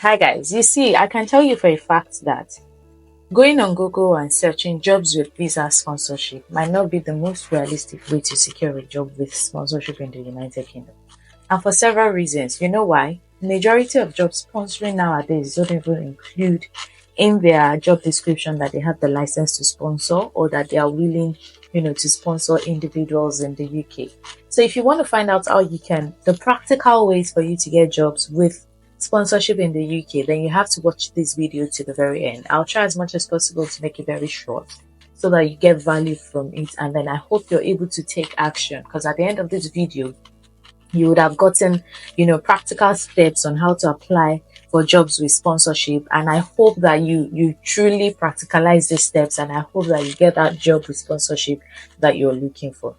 Hi guys, you see, I can tell you for a fact that going on Google and searching jobs with visa sponsorship might not be the most realistic way to secure a job with sponsorship in the United Kingdom. And for several reasons. You know why? Majority of job sponsoring nowadays don't even include in their job description that they have the license to sponsor or that they are willing, to sponsor individuals in the UK. So if you want to find out how you can, the practical ways for you to get jobs with sponsorship in the UK, then you have to watch this video to the very end. I'll try as much as possible to make it very short so that you get value from it, and then I hope you're able to take action, because at the end of this video you would have gotten practical steps on how to apply for jobs with sponsorship, and I hope that you truly practicalize these steps, and I hope that you get that job with sponsorship that you're looking for.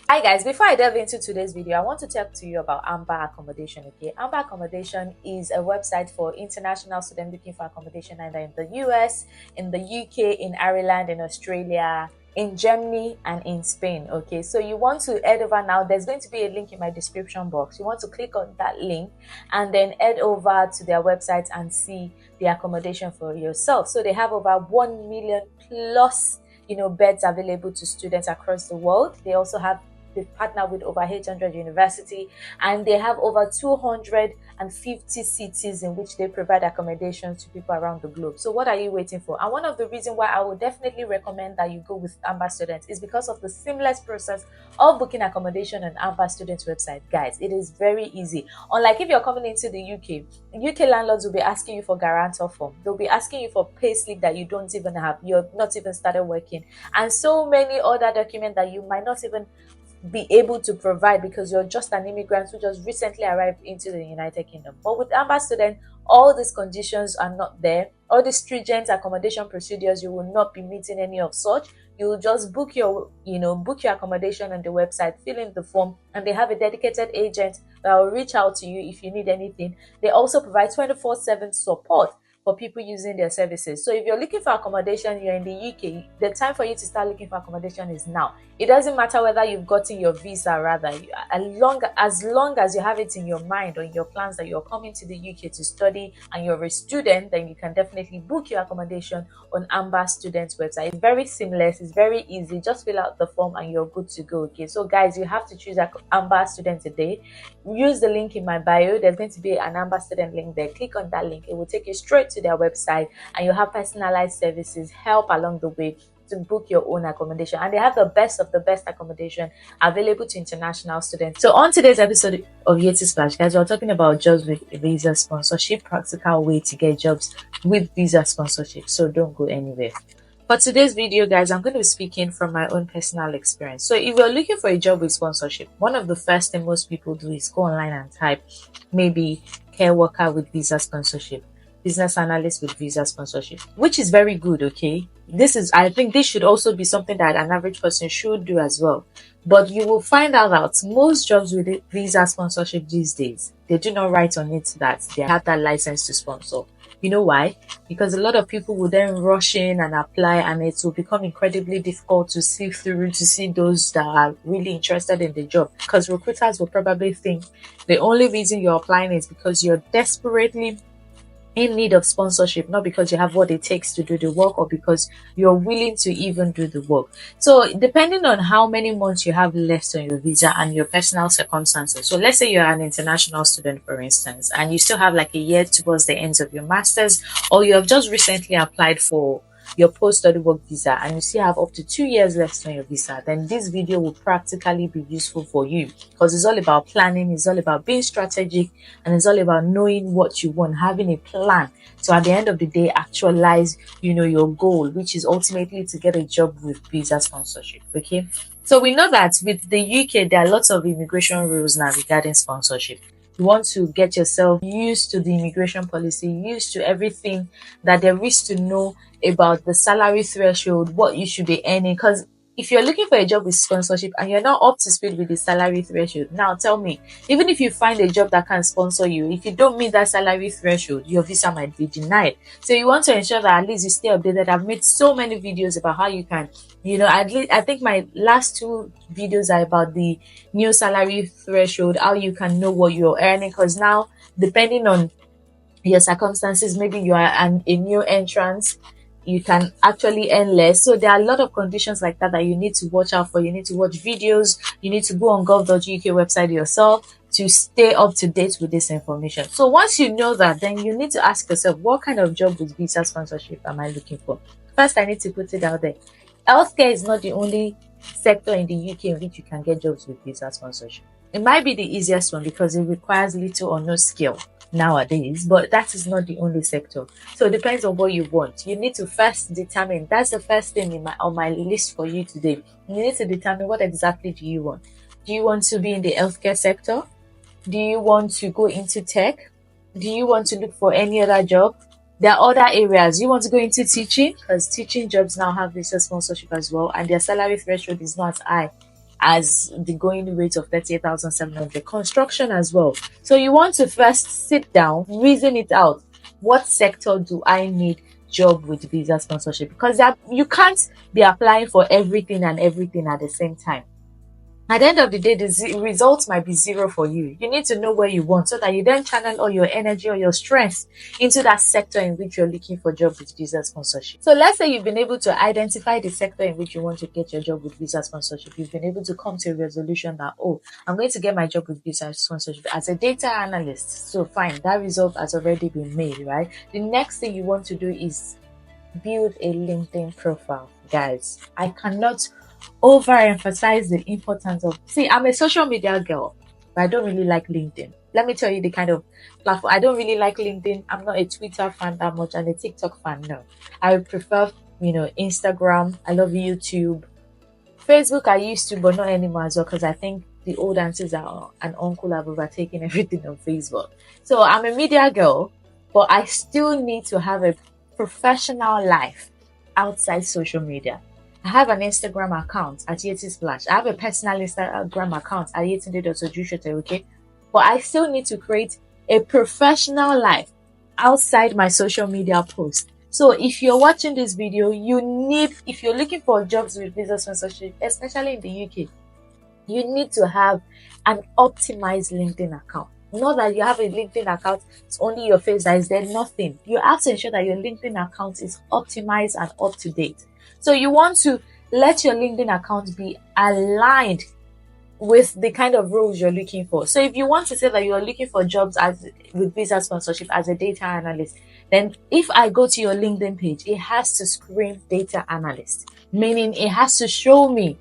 Hi guys, before I delve into today's video, I want to talk to you about Amber Accommodation. Okay, Amber Accommodation is a website for international students looking for accommodation either in the US, in the UK, in Ireland, in Australia, in Germany, and in Spain. Okay, so you want to head over now. There's going to be a link in my description box. You want to click on that link and then head over to their website and see the accommodation for yourself. So they have over 1 million plus beds available to students across the world. They also have partner with over 800 universities, and they have over 250 cities in which they provide accommodations to people around the globe. So what are you waiting for? And one of the reasons why I would definitely recommend that you go with Amber Students is because of the seamless process of booking accommodation on Amber Students website. Guys, it is very easy. Unlike if you're coming into the UK landlords will be asking you for guarantor form. They'll be asking you for payslip that you don't even have. You're not even started working, and so many other documents that you might not even be able to provide because you're just an immigrant who just recently arrived into the United Kingdom. But with Amber Student, all these conditions are not there. All the stringent accommodation procedures, you will not be meeting any of such. You will just book your accommodation on the website, fill in the form, and they have a dedicated agent that will reach out to you if you need anything. They also provide 24/7 support for people using their services. So if you're looking for accommodation, you're in the UK, the time for you to start looking for accommodation is now. It doesn't matter whether you've gotten your visa, rather, as long as you have it in your mind or in your plans that you're coming to the UK to study and you're a student, then you can definitely book your accommodation on Amber Students website. It's very seamless, it's very easy. Just fill out the form and you're good to go. Okay, so guys, you have to choose Amber Student today. Use the link in my bio. There's going to be an Amber Student link there. Click on that link. It will take you straight to their website, and you'll have personalized services, help along the way to book your own accommodation. And they have the best of the best accommodation available to international students. So on today's episode of Yettysplash, guys, we're talking about jobs with visa sponsorship, practical way to get jobs with visa sponsorship. So don't go anywhere. For today's video, guys, I'm going to be speaking from my own personal experience. So if you're looking for a job with sponsorship, one of the first thing most people do is go online and type maybe care worker with visa sponsorship, business analyst with visa sponsorship, which is very good. Okay, I think this should also be something that an average person should do as well. But you will find out that most jobs with visa sponsorship these days, they do not write on it that they have that license to sponsor. You know why? Because a lot of people will then rush in and apply, and it will become incredibly difficult to sift through to see those that are really interested in the job, because recruiters will probably think the only reason you're applying is because you're desperately in need of sponsorship, not because you have what it takes to do the work or because you're willing to even do the work. So depending on how many months you have left on your visa and your personal circumstances, so let's say you're an international student, for instance, and you still have like a year towards the end of your master's, or you have just recently applied for your post-study work visa and you still have up to 2 years left on your visa, then this video will practically be useful for you, because it's all about planning, it's all about being strategic, and it's all about knowing what you want, having a plan. So at the end of the day, actualize your goal, which is ultimately to get a job with visa sponsorship. Okay, so we know that with the UK there are lots of immigration rules now regarding sponsorship. You want to get yourself used to the immigration policy, used to everything that there is to know about the salary threshold, what you should be earning, because if you're looking for a job with sponsorship and you're not up to speed with the salary threshold, now tell me, even if you find a job that can sponsor you, if you don't meet that salary threshold, your visa might be denied. So you want to ensure that at least you stay updated. I've made so many videos about how you can, at least I think my last 2 videos are about the new salary threshold, how you can know what you're earning, because now, depending on your circumstances, maybe you are a new entrant, you can actually earn less. So there are a lot of conditions like that you need to watch out for. You need to watch videos, you need to go on gov.uk website yourself to stay up to date with this information. So once you know that, then you need to ask yourself, what kind of job with visa sponsorship am I looking for? First, I need to put it out there. Healthcare is not the only sector in the UK in which you can get jobs with visa sponsorship. It might be the easiest one because it requires little or no skill nowadays, but that is not the only sector. So it depends on what you want. You need to first determine. That's the first thing on my list for you today. You need to determine, what exactly do you want. Do you want to be in the healthcare sector? Do you want to go into tech? Do you want to look for any other job? There are other areas. You want to go into teaching, because teaching jobs now have visa sponsorship as well, and their salary threshold is not as high as the going rate of 38,700. Construction as well. So you want to first sit down, reason it out. What sector do I need job with visa sponsorship? Because you can't be applying for everything and everything at the same time. At the end of the day, the results might be 0 for you. You need to know where you want, so that you then channel all your energy or your strength into that sector in which you're looking for job with visa sponsorship. So let's say you've been able to identify the sector in which you want to get your job with visa sponsorship. You've been able to come to a resolution that, I'm going to get my job with visa sponsorship as a data analyst. So fine, that result has already been made, right? The next thing you want to do is build a LinkedIn profile. Guys, I cannot overemphasize the importance of, I'm a social media girl, but I don't really like LinkedIn. Let me tell you the kind of platform. I don't really like LinkedIn. I'm not a Twitter fan that much, and a TikTok fan, no. I would prefer, Instagram. I love YouTube. Facebook I used to, but not anymore as well, because I think the old aunties are an uncle have overtaken everything on Facebook. So I'm a media girl, but I still need to have a professional life outside social media. I have an Instagram account at Yettysplash. I have a personal Instagram account at Yetty, okay? But I still need to create a professional life outside my social media posts. So if you're watching this video, if you're looking for jobs with visa sponsorship, especially in the UK, you need to have an optimized LinkedIn account. Not that you have a LinkedIn account, it's only your face that is there, nothing. You have to ensure that your LinkedIn account is optimized and up to date. So you want to let your LinkedIn account be aligned with the kind of roles you're looking for. So if you want to say that you're looking for jobs with visa sponsorship as a data analyst, then if I go to your LinkedIn page, it has to scream data analyst, meaning it has to show me,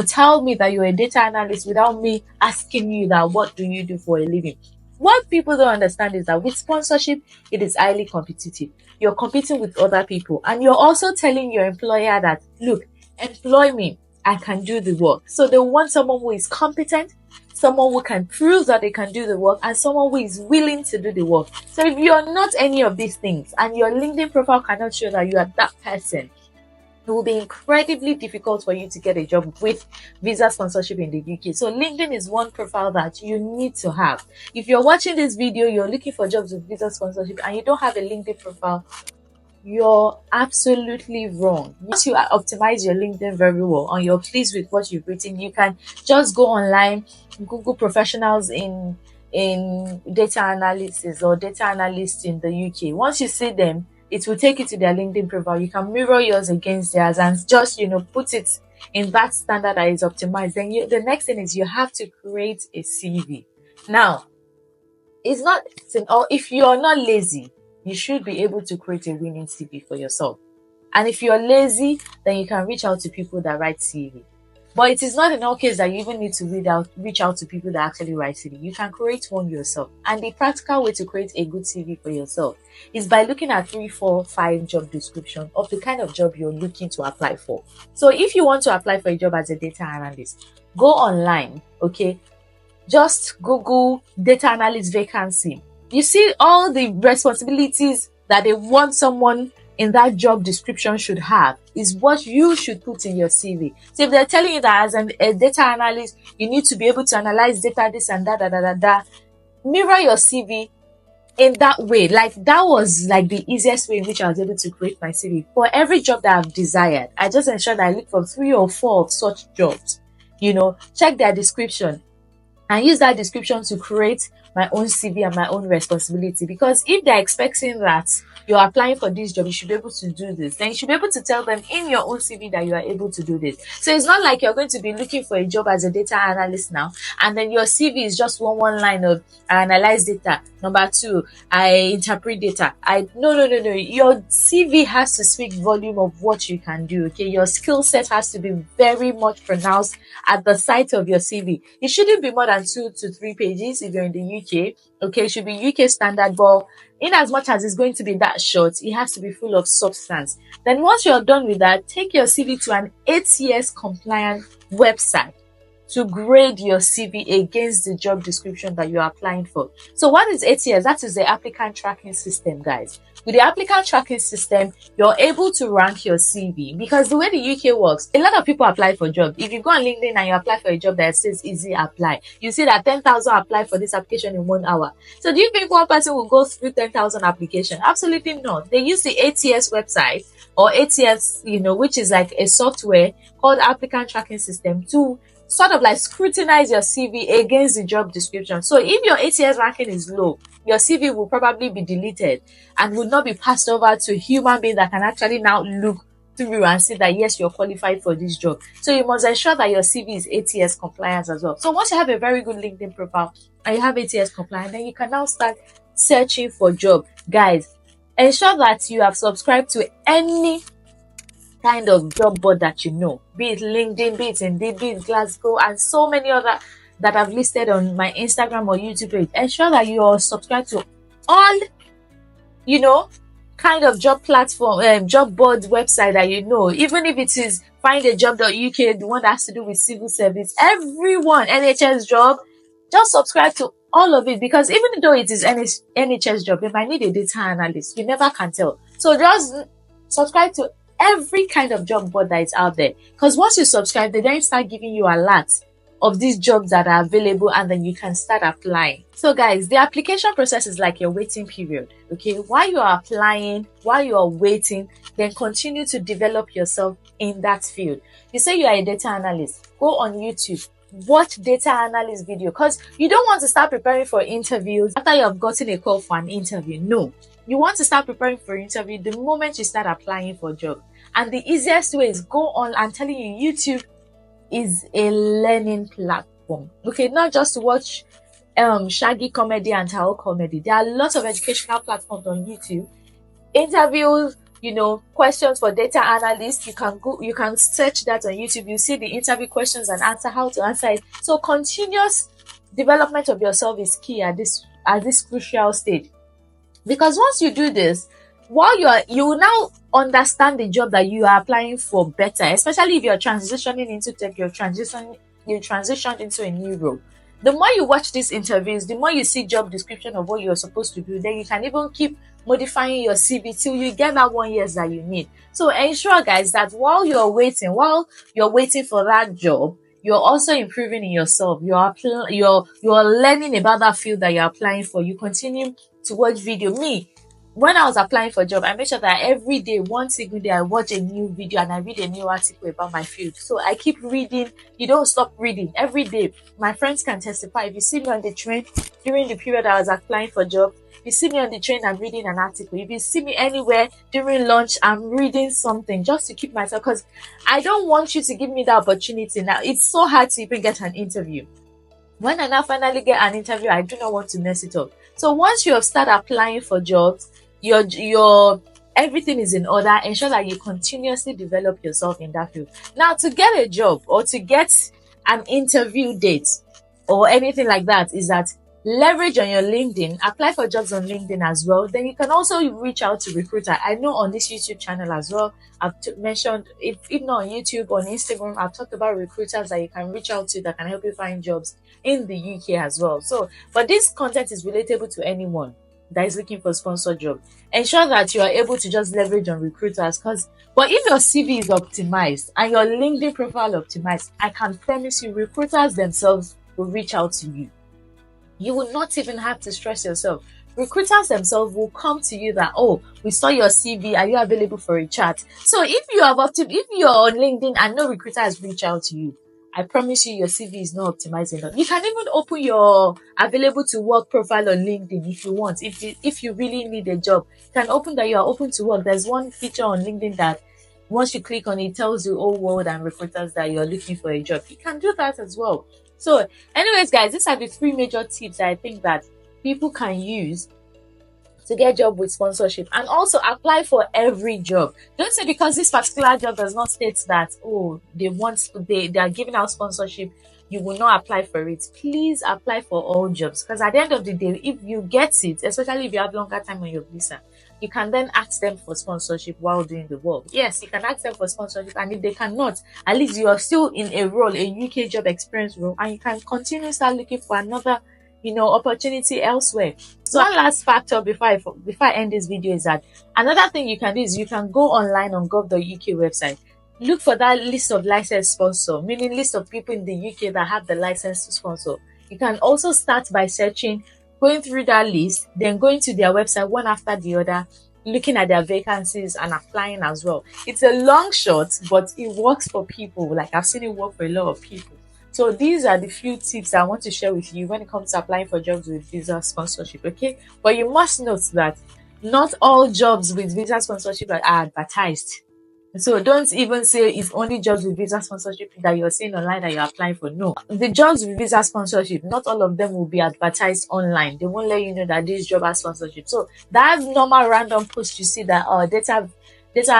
tell me that you're a data analyst without me asking you that, what do you do for a living? What people don't understand is that with sponsorship, it is highly competitive. You're competing with other people, and you're also telling your employer that, look, employ me, I can do the work. So they want someone who is competent, someone who can prove that they can do the work, and someone who is willing to do the work. So if you're not any of these things, and your LinkedIn profile cannot show that you are that person, it will be incredibly difficult for you to get a job with visa sponsorship in the UK. So LinkedIn is one profile that you need to have. If you're watching this video, you're looking for jobs with visa sponsorship, and you don't have a LinkedIn profile, you're absolutely wrong. Once you optimize your LinkedIn very well and you're pleased with what you've written, you can just go online, Google professionals in data analysis or data analysts in the UK. Once you see them, it will take you to their LinkedIn profile. You can mirror yours against theirs and just, put it in that standard that is optimized. Then the next thing is you have to create a CV. Now, if you're not lazy, you should be able to create a winning CV for yourself. And if you're lazy, then you can reach out to people that write CV. But it is not in all cases that you even need to reach out to people that actually write CV. You can create one yourself. And the practical way to create a good CV for yourself is by looking at 3, 4, 5 job description of the kind of job you're looking to apply for. So if you want to apply for a job as a data analyst, go online, okay? Just Google data analyst vacancy. You see all the responsibilities that they want someone in that job description should have is what you should put in your CV. So if they're telling you that as a data analyst, you need to be able to analyze data, this and that, mirror your CV in that way. Like, that was like the easiest way in which I was able to create my CV. For every job that I've desired, I just ensure that I look for 3 or 4 of such jobs, check their description and use that description to create my own CV and my own responsibility. Because if they're expecting that you're applying for this job, you should be able to do this, then you should be able to tell them in your own CV that you are able to do this. So it's not like you're going to be looking for a job as a data analyst now, and then your CV is just one line of I analyze data, number 2, I interpret data. No. Your CV has to speak volume of what you can do. Okay, your skill set has to be very much pronounced at the side of your CV. It shouldn't be more than 2 to 3 pages if you're in the UK. Okay, it should be UK standard, but in as much as it's going to be that short, it has to be full of substance. Then once you're done with that, take your CV to an ATS compliant website to grade your CV against the job description that you're applying for. So what is ATS? That is the applicant tracking system, guys. With the applicant tracking system, you're able to rank your CV, because the way the UK works, a lot of people apply for jobs. If you go on LinkedIn and you apply for a job that says easy apply, you see that 10,000 apply for this application in 1 hour. So do you think one person will go through 10,000 applications? Absolutely not. They use the ATS website or ATS, which is like a software called applicant tracking system, to sort of like scrutinize your CV against the job description. So if your ATS ranking is low, your CV will probably be deleted and will not be passed over to a human being that can actually now look through and see that yes, you're qualified for this job. So you must ensure that your CV is ATS compliant as well. So once you have a very good LinkedIn profile and you have ATS compliant, then you can now start searching for job. Guys, ensure that you have subscribed to any kind of job board that you know, be it LinkedIn, be it Indeed, be it Glasgow, and so many other that I've listed on my Instagram or YouTube page. Ensure that you are subscribed to all, kind of job platform, job board website that you know, even if it is findajob.uk, the one that has to do with civil service, everyone, NHS job, just subscribe to all of it, because even though it is NHS job, they might need a data analyst. You never can tell. So just subscribe to every kind of job board that is out there, because once you subscribe, they then start giving you alerts of these jobs that are available, and then you can start applying. So guys, the application process is like your waiting period. Okay, while you are applying, while you are waiting, then continue to develop yourself in that field. You say you are a data analyst, go on YouTube, watch data analyst video, because you don't want to start preparing for interviews after you have gotten a call for an interview. No, you want to start preparing for interview the moment you start applying for a job. And the easiest way is go on. I'm telling you, YouTube is a learning platform. Okay, not just to watch shaggy comedy and towel comedy. There are lots of educational platforms on YouTube. Interviews, questions for data analysts. You can search that on YouTube. You see the interview questions and answer, how to answer it. So continuous development of yourself is key at this crucial stage. Because once you do this, while you will now understand the job that you are applying for better, especially if you're transitioning into tech, you transitioned into a new role. The more you watch these interviews, the more you see job description of what you're supposed to do, then you can even keep modifying your CV till you get that 1 year that you need. So ensure, guys, that while you're waiting for that job, you're also improving in yourself. You're learning about that field that you're applying for. You continue to watch video. Me, when I was applying for a job, I made sure that every day, one single day, I watch a new video and I read a new article about my field. So I keep reading. You don't stop reading every day. My friends can testify. If you see me on the train during the period I was applying for a job, if you see me on the train, I'm reading an article. If you see me anywhere during lunch, I'm reading something just to keep myself, because I don't want you to give me the opportunity. Now, it's so hard to even get an interview. When I now finally get an interview, I do not want to mess it up. So once you have started applying for jobs, your everything is in order. Ensure that you continuously develop yourself in that field. Now, to get a job or to get an interview date or anything like that, is that leverage on your LinkedIn, apply for jobs on LinkedIn as well. Then you can also reach out to recruiter. I know on this YouTube channel as well, I've mentioned, if not on YouTube, on Instagram, I've talked about recruiters that you can reach out to that can help you find jobs in the UK as well. So, but this content is relatable to anyone. that is looking for sponsor job, ensure that you are able to just leverage on recruiters. But if your CV is optimized and your LinkedIn profile optimized, I can promise you recruiters themselves will reach out to you. You will not even have to stress yourself. Recruiters themselves will come to you that, oh, we saw your CV, are you available for a chat? So if you're on LinkedIn and no recruiter has reached out to you, I promise you your CV is not optimized enough. You can even open your available to work profile on LinkedIn if you want. If you really need a job, you can open that you are open to work. There's one feature on LinkedIn that once you click on it, it tells you all world and recruiters that you're looking for a job. You can do that as well. So anyways, guys, these are the 3 major tips I think that people can use to get job with sponsorship, and also apply for every job. Don't say because this particular job does not state that, oh, they are giving out sponsorship, you will not apply for it. Please apply for all jobs, because at the end of the day, if you get it, especially if you have longer time on your visa, you can then ask them for sponsorship while doing the work. Yes, you can ask them for sponsorship, and if they cannot, at least you are still in a role, a UK job experience role, and you can continue start looking for another opportunity elsewhere. So one last factor before I end this video is that another thing you can do is you can go online on gov.uk website. Look for that list of licensed sponsor, meaning list of people in the UK that have the license to sponsor. You can also start by searching, going through that list, then going to their website one after the other, looking at their vacancies and applying as well. It's a long shot, but it works for people. Like I've seen it work for a lot of people. So these are the few tips I want to share with you when it comes to applying for jobs with visa sponsorship, okay? But you must note that not all jobs with visa sponsorship are advertised. So don't even say it's only jobs with visa sponsorship that you're seeing online that you're applying for. No, the jobs with visa sponsorship, not all of them will be advertised online. They won't let you know that this job has sponsorship. So that normal random post you see that data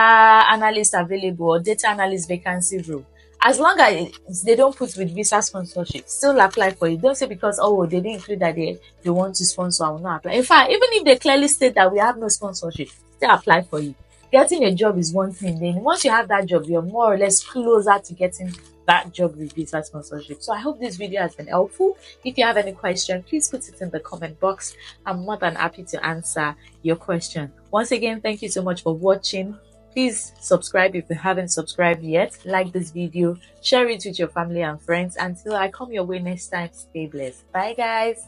analyst available or data analyst vacancy role, as long as they don't put with visa sponsorship, still apply for it. Don't say because they didn't include that they want to sponsor, I will not apply. In fact, even if they clearly state that we have no sponsorship, still apply for it. Getting a job is one thing. Then once you have that job, you're more or less closer to getting that job with visa sponsorship. So I hope this video has been helpful. If you have any question, please put it in the comment box. I'm more than happy to answer your question. Once again, thank you so much for watching. Please subscribe if you haven't subscribed yet. Like this video, share it with your family and friends. Until I come your way next time, stay blessed. Bye guys.